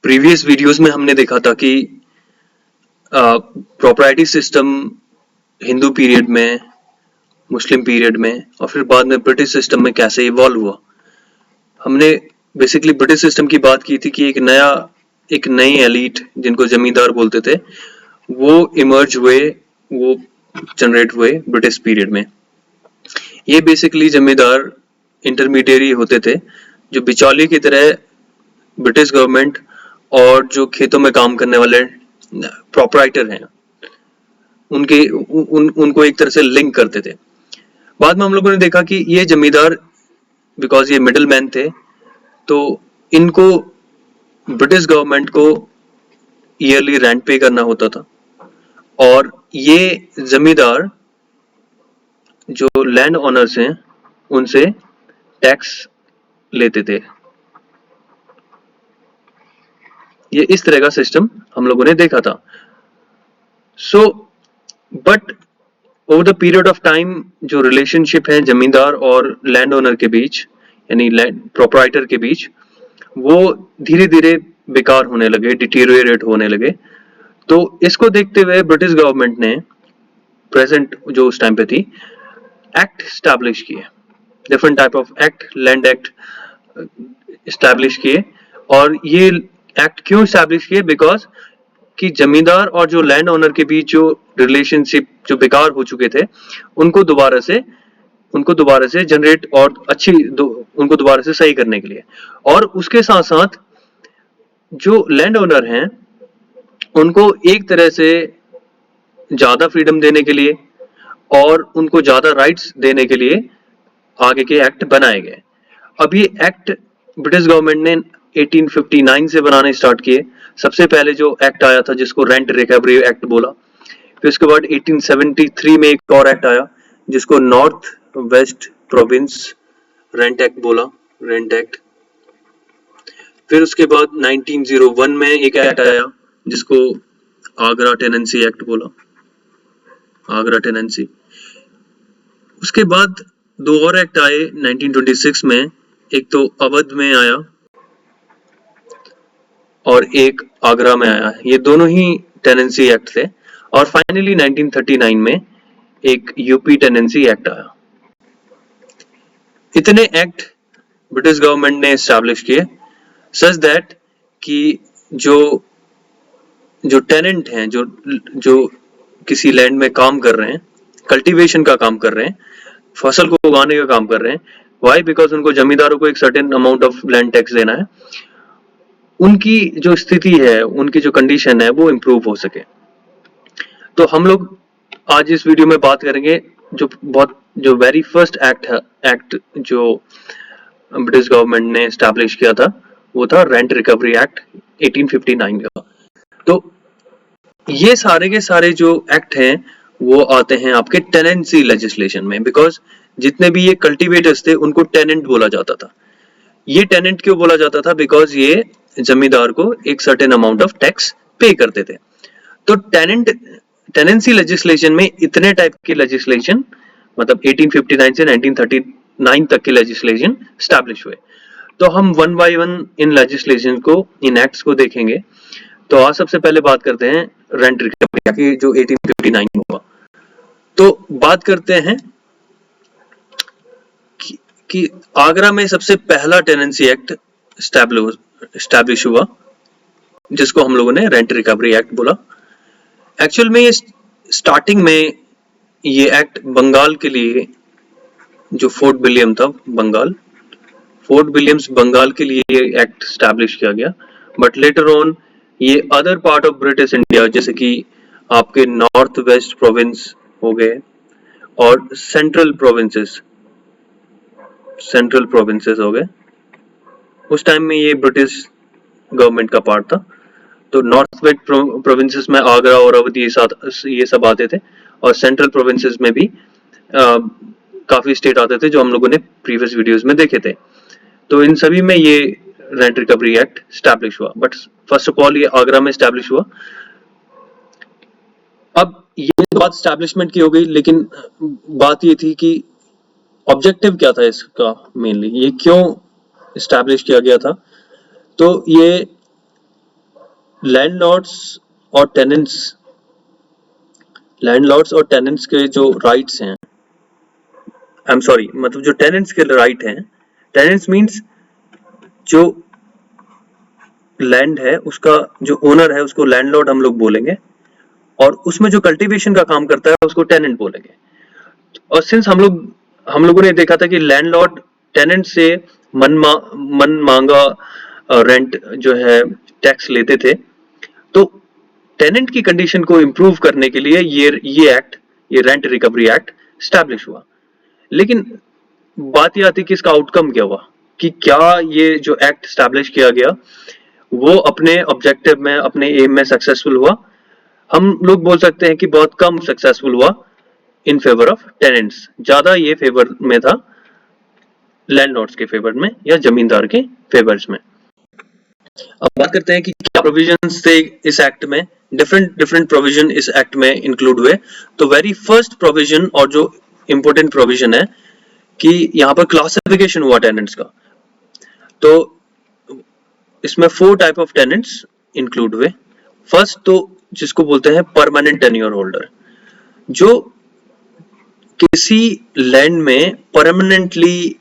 Previous videos में हमने देखा था कि प्रोप्राइटी सिस्टम हिंदू पीरियड में, मुस्लिम पीरियड में और फिर बाद में ब्रिटिश सिस्टम में कैसे इवॉल्व हुआ। हमने बेसिकली ब्रिटिश सिस्टम की बात की थी कि एक नई एलीट जिनको जमींदार बोलते थे वो इमर्ज हुए, वो जनरेट हुए ब्रिटिश पीरियड में। ये बेसिकली जमींदार इंटरमीडिएरी होते थे जो बिचौलिए की तरह ब्रिटिश गवर्नमेंट और जो खेतों में काम करने वाले प्रोप्राइटर हैं उनको एक तरह से लिंक करते थे। बाद में हम लोगों ने देखा कि ये जमींदार, बिकॉज ये मिडिल मैन थे, तो इनको ब्रिटिश गवर्नमेंट को ईयरली रेंट पे करना होता था और ये जमींदार जो लैंड ओनर्स हैं उनसे टैक्स लेते थे। ये इस तरह का सिस्टम हम लोगों ने देखा था। So but over the period of time जो रिलेशनशिप है जमींदार और लैंड ओनर के बीच, यानी लैंड प्रोप्राइटर के बीच, वो धीरे धीरे बेकार होने लगे, डिटीरियरेट होने लगे। तो इसको देखते हुए ब्रिटिश गवर्नमेंट ने, प्रेजेंट जो उस टाइम पे थी, एक्ट स्टैब्लिश किए, different type of act, land act establish किए। और ये एक्ट क्यों स्टैब्लिश किए? बिकॉज कि जमींदार और जो लैंड ओनर के बीच जो रिलेशनशिप जो बेकार हो चुके थे उनको दोबारा से जनरेट और उनको दोबारा से सही करने के लिए, और उसके साथ साथ जो लैंड ओनर हैं उनको एक तरह से ज्यादा फ्रीडम देने के लिए और उनको ज्यादा राइट्स देने के लिए आगे के एक्ट बनाए गए। अब ये एक्ट ब्रिटिश गवर्नमेंट ने 1859 से बनाने स्टार्ट किए। सबसे पहले जो एक्ट आया था जिसको रेंट रिकवरी एक्ट बोला, फिर उसके बाद 1873 में एक और एक्ट आया जिसको north west province rent act बोला, रेंट एक्ट। फिर उसके बाद 1901 में एक एक्ट आया जिसको आगरा टेनेंसी एक्ट बोला, आगरा टेनेंसी। उसके बाद दो और एक्ट आए 1926 में, एक तो अवध में आया और एक आगरा में आया। ये दोनों ही टेनेंसी एक्ट थे। और फाइनली 1939 में एक यूपी टेनेंसी एक्ट आया। इतने एक्ट ब्रिटिश गवर्नमेंट ने एस्टैब्लिश किए सच दैट कि जो टेनेंट हैं, जो किसी लैंड में काम कर रहे हैं, कल्टीवेशन का काम कर रहे हैं, फसल को उगाने का काम कर रहे हैं, वाई? बिकॉज उनको जमींदारों को एक certain amount of land tax देना है, उनकी जो स्थिति है, उनकी जो कंडीशन है वो इम्प्रूव हो सके। तो हम लोग आज इस वीडियो में बात करेंगे जो वेरी फर्स्ट एक्ट जो ब्रिटिश गवर्नमेंट ने एस्टैब्लिश किया था, वो था रेंट रिकवरी एक्ट 1859 का। तो ये सारे के सारे जो एक्ट हैं वो आते हैं आपके टेनेंसी लेजिस्लेशन में, बिकॉज जितने भी ये कल्टीवेटर्स थे उनको टेनेंट बोला जाता था। ये टेनेंट क्यों बोला जाता था? बिकॉज ये जमींदार को एक सर्टेन अमाउंट ऑफ टैक्स पे करते थे। तो टेनेंसी लेजिस्लेशन में इतने टाइप के लेजिस्लेशन, मतलब 1859 से 1939 तक के लेजिस्लेशन स्टैब्लिश हुए। तो हम one by one in legislation को, इन एक्ट्स को देखेंगे। तो आज सबसे पहले बात करते हैं रेंट रिकवरी की, जो 1859 में हुआ। तो बात करते हैं कि आगरा में सबसे पहला टेनेंसी एक्ट स्टैब्लिश हुआ जिसको हम लोगों ने रेंट रिकवरी एक्ट बोला। एक्चुअल में ये स्टार्टिंग में ये एक्ट बंगाल के लिए, जो फोर्ट विलियम था फोर्ट विलियम्स बंगाल के लिए ये एक्ट स्टैब्लिश किया गया। बट लेटर ऑन ये other part of British India, जैसे कि आपके नॉर्थ वेस्ट प्रोविंस हो गए और सेंट्रल प्रोविंसेस हो गए, उस टाइम में ये ब्रिटिश गवर्नमेंट का पार्ट था। तो नॉर्थ वेस्ट प्रोविंसेस में आगरा और अवध ये सब आते थे, और सेंट्रल प्रोविंसेस में भी काफी स्टेट आते थे जो हम लोगों ने प्रीवियस वीडियोस में देखे थे। तो इन सभी में ये रेंट रिकवरी एक्ट स्टैब्लिश हुआ। बट फर्स्ट ऑफ ऑल ये आगरा में स्टैब्लिश हुआ। अब ये बात स्टैब्लिशमेंट की हो गई, लेकिन बात ये थी कि ऑब्जेक्टिव क्या था इसका, मेनली ये क्यों स्टैब्लिश किया गया था। तो ये लैंडलॉर्ड्स और टेनेंट्स के जो राइट्स हैं, आई एम सॉरी, मतलब जो टेनेंट्स के राइट हैं, टेनेंट्स मींस जो लैंड है उसका जो ओनर है उसको लैंडलॉर्ड हम लोग बोलेंगे, और उसमें जो कल्टीवेशन का काम करता है उसको टेनेंट बोलेंगे। और सिंस हम लोगों ने देखा था कि लैंडलॉर्ड टेनेंट से मन मांगा रेंट जो है टैक्स लेते थे, तो टेनेंट की कंडीशन को इम्प्रूव करने के लिए ये रेंट रिकवरी एक्ट स्टैब्लिश हुआ। लेकिन बात ये आती कि इसका आउटकम क्या हुआ, कि क्या ये जो एक्ट स्टैब्लिश किया गया वो अपने ऑब्जेक्टिव में, अपने एम में सक्सेसफुल हुआ? हम लोग बोल सकते हैं कि बहुत कम सक्सेसफुल हुआ इन फेवर ऑफ टेनेंट्स, ज्यादा ये फेवर में था लैंडलॉर्ड्स के फेवर में या जमींदार के फेवर्स में। अब बात करते हैं कि क्या प्रोविजंस थे इस एक्ट में। डिफरेंट प्रोविजन इस एक्ट में इंक्लूड हुए। तो वेरी फर्स्ट प्रोविजन और जो इंपॉर्टेंट प्रोविजन है कि यहाँ पर क्लासिफिकेशन हुआ टेनेंट्स का। तो इसमें 4 टाइप ऑफ टेनेंट्स इंक्लूड हुए। फर्स्ट तो जिसको बोलते हैं परमानेंट टेन्योर होल्डर, जो किसी लैंड में परमानेंटली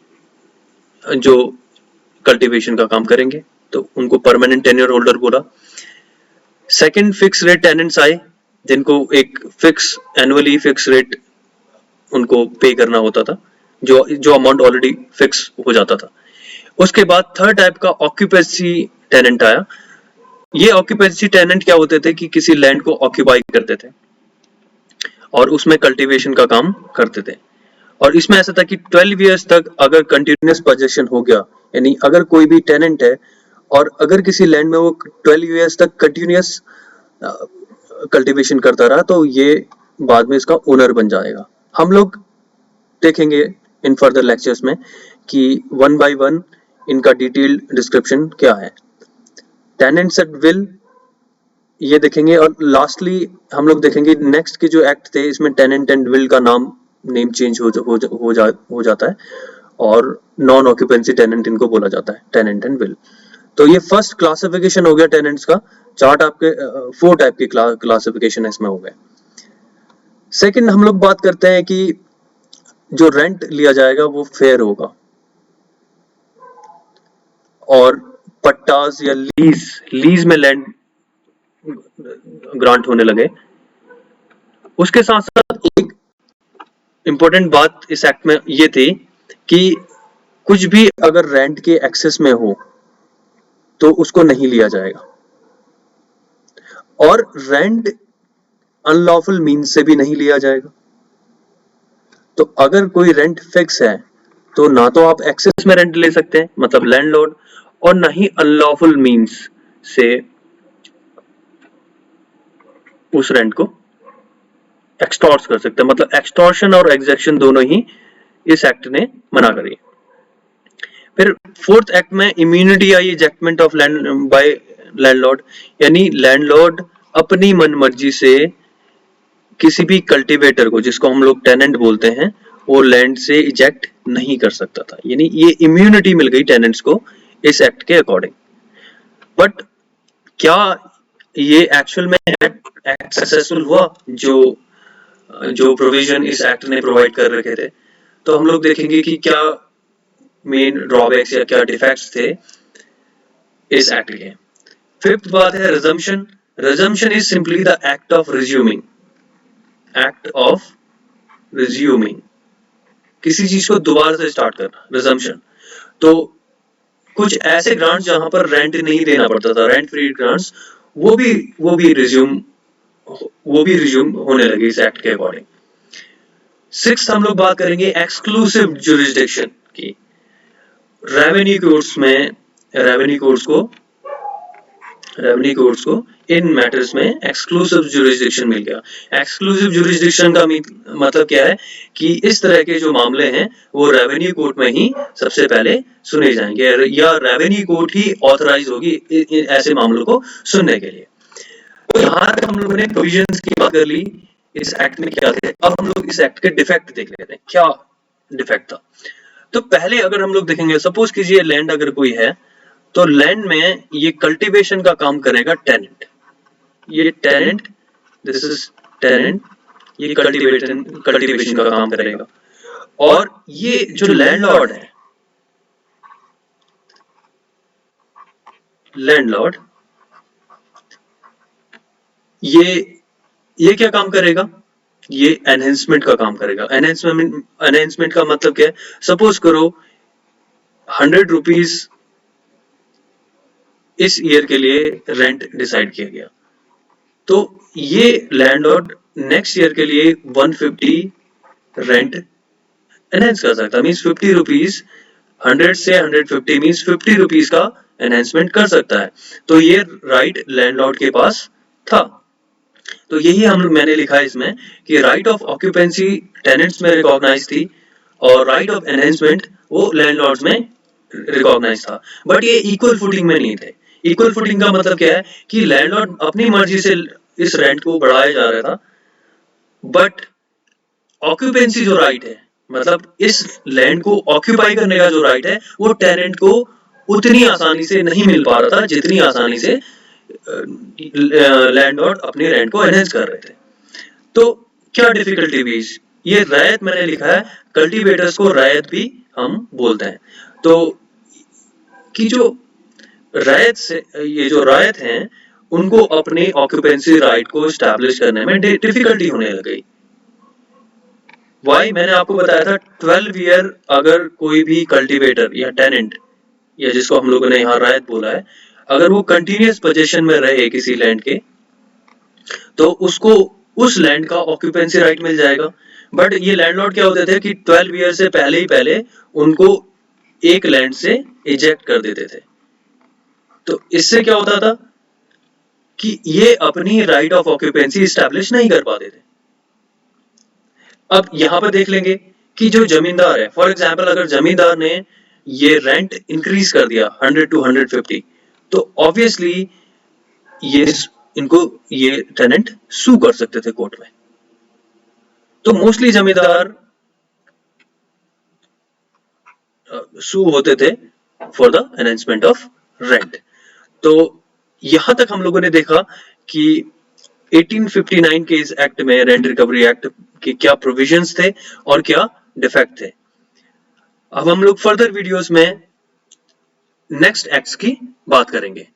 जो कल्टीवेशन का काम करेंगे तो उनको परमानेंट टेन्योर होल्डर बोला। सेकंड, फिक्स रेट टेनेंट्स आए, जिनको एक फिक्स एनुअली फिक्स रेट उनको पे करना होता था, जो अमाउंट ऑलरेडी फिक्स हो जाता था। उसके बाद थर्ड टाइप का ऑक्यूपेंसी टेनेंट आया। ये ऑक्यूपेंसी टेनेंट क्या होते थे कि किसी लैंड को ऑक्यूपाई करते थे और उसमें कल्टीवेशन का काम करते थे। और इसमें ऐसा था कि 12 इयर्स तक अगर कंटिन्यूअस पोजेशन हो गया, यानी अगर कोई भी टेनेंट है और अगर किसी लैंड में वो 12 इयर्स तक कंटिन्यूअस कल्टीवेशन करता रहा, तो ये बाद में इसका ओनर बन जाएगा। हम लोग देखेंगे इन फर्दर लेक्चर्स में कि 1 by 1 इनका डिटेल्ड डिस्क्रिप्शन क्या है। टेनेंट्स एट विल ये देखेंगे, और लास्टली हम लोग देखेंगे नेक्स्ट के जो एक्ट थे इसमें टेनेंट एंड विल का नेम चेंज हो जाता है और नॉन ऑक्यूपेंसी टेनेंट इनको बोला जाता है, टेनेंट एंड विल। तो ये फर्स्ट क्लासिफिकेशन हो गया टेनेंट्स का। 4 टाइप के क्लासिफिकेशन इसमें हो गए। सेकंड हम लोग बात करते हैं कि जो रेंट लिया जाएगा वो फेयर होगा, और पट्टास या लीज में लैंड ग्रांट होने लगे। उसके साथ साथ एक इंपॉर्टेंट बात इस एक्ट में ये थी कि कुछ भी अगर रेंट के एक्सेस में हो तो उसको नहीं लिया जाएगा, और रेंट अनलॉफुल मीन्स से भी नहीं लिया जाएगा। तो अगर कोई रेंट फिक्स है तो ना तो आप एक्सेस में रेंट ले सकते हैं, मतलब लैंडलॉर्ड, और ना ही अनलॉफुल मीन्स से उस रेंट को एक्सटॉर्ट कर सकते हैं। मतलब एक्सटॉर्शन और एग्जेक्शन दोनों ही इस एक्ट ने मना करी। फिर फोर्थ एक्ट में इम्यूनिटी आई, ejectment of land by landlord, यानी लैंडलॉर्ड अपनी मनमर्जी से किसी भी कल्टीवेटर को, जिसको हम लोग टेनेंट बोलते हैं, वो लैंड से इजेक्ट नहीं कर सकता था। यानी ये इम्यूनिटी मिल गई टेनेंट्स को इस एक्ट के अकॉर्डिंग। बट क्या ये एक्चुअल में एक्ट सक्सेसफुल हुआ जो प्रोविजन इस एक्ट ने प्रोवाइड कर रखे थे? तो हम लोग देखेंगे कि क्या मेन ड्रॉबैक्स या क्या डिफेक्ट्स थे इस एक्ट के। फिफ्थ बात है resumption. Resumption is simply the act of resuming, किसी चीज को दोबारा से स्टार्ट करना, रिजम्पशन। तो कुछ ऐसे ग्रांट्स जहां पर रेंट नहीं देना पड़ता था, रेंट फ्री ग्रांट्स, वो भी रिज्यूम होने लगे इस एक्ट के अकॉर्डिंग। सिक्स्थ हम लोग बात करेंगे एक्सक्लूसिव जुरिस्डिक्शन की। रेवेन्यू कोर्ट्स को इन मैटर्स में एक्सक्लूसिव जुरिस्डिक्शन मिल गया। एक्सक्लूसिव जुरिस्डिक्शन का मतलब क्या है कि इस तरह के जो मामले हैं वो रेवेन्यू कोर्ट में ही सबसे पहले सुने जाएंगे, या रेवेन्यू कोर्ट ही ऑथराइज होगी ऐसे मामलों को सुनने के लिए। तो यहाँ तक हम लोगों ने प्रोविजंस की बात कर ली इस एक्ट में क्या थे। अब हम लोग इस एक्ट के डिफेक्ट देख लेते हैं, क्या डिफेक्ट था। तो पहले अगर हम लोग देखेंगे, सपोज कीजिए लैंड अगर कोई है, तो लैंड में ये कल्टीवेशन का काम करेगा टेनेंट। ये टेनेंट, दिस इज टेनेंट, ये कल्टीवेशन का काम करेगा। और ये जो लैंडलॉर्ड है, लैंडलॉर्ड, ये क्या काम करेगा? ये एनहेंसमेंट का काम करेगा। एनहेंसमेंट का मतलब क्या है? सपोज करो 100 रुपीज इस ईयर के लिए रेंट डिसाइड किया गया, तो ये लैंडलॉर्ड नेक्स्ट ईयर के लिए 150 रेंट एनहेंस कर सकता है। मीन्स 50 रुपीज, 100 से 150 मीन्स 50 रुपीज का एनहेंसमेंट कर सकता है। तो ये राइट लैंडलॉर्ड के पास था। तो यही मैंने लिखा है इसमें कि राइट ऑफ ऑक्यूपेंसी टेनेंट्स में रिकॉग्नाइज थी और राइट ऑफ एनहेंसमेंट वो लैंडलॉर्ड्स में रिकॉग्नाइज था, बट ये इक्वल फुटिंग में नहीं थे। इक्वल फुटिंग का मतलब क्या है कि लैंडलॉर्ड अपनी मर्जी से इस रेंट को बढ़ाया जा रहा था, बट ऑक्यूपेंसी जो राइट है, मतलब इस लैंड को ऑक्यूपाई करने का जो राइट है, वो टेनेंट को उतनी आसानी से नहीं मिल पा रहा था जितनी आसानी से लैंडलॉर्ड अपने रेंट को एनहेंस कर रहे थे। तो क्या डिफिकल्टी हुई? ये रायत मैंने लिखा है, कल्टीवेटर्स को रायत भी हम बोलते हैं। तो कि जो रायत से, ये जो रायत हैं, उनको अपने ऑक्यूपेंसी राइट को स्टैब्लिश करने में डिफिकल्टी होने लग गई। वाई? मैंने आपको बताया था 12 ईयर अगर कोई भी कल्टीवेटर या टेनेंट, या जिसको हम लोगों ने यहाँ रायत बोला है, अगर वो कंटिन्यूअस पोजीशन में रहे किसी लैंड के, तो उसको उस लैंड का ऑक्यूपेंसी राइट मिल जाएगा। बट ये लैंडलॉर्ड क्या होते थे कि 12 ईयर से पहले ही पहले उनको एक लैंड से इजेक्ट कर देते थे। तो इससे क्या होता था कि ये अपनी राइट ऑफ ऑक्यूपेंसी स्टैब्लिश नहीं कर पाते थे। अब यहां पर देख लेंगे कि जो जमींदार है, फॉर एग्जाम्पल अगर जमींदार ने ये रेंट इंक्रीज कर दिया 100 to 150, तो ऑब्वियसली ये टेनेंट सू कर सकते थे कोर्ट में। तो मोस्टली जमींदार सू होते थे for the enhancement of rent. तो यहां तक हम लोगों ने देखा कि 1859 के इस एक्ट में, रेंट रिकवरी एक्ट के क्या प्रोविजंस थे और क्या डिफेक्ट थे। अब हम लोग फर्दर वीडियोस में नेक्स्ट एक्ट्स की बात करेंगे।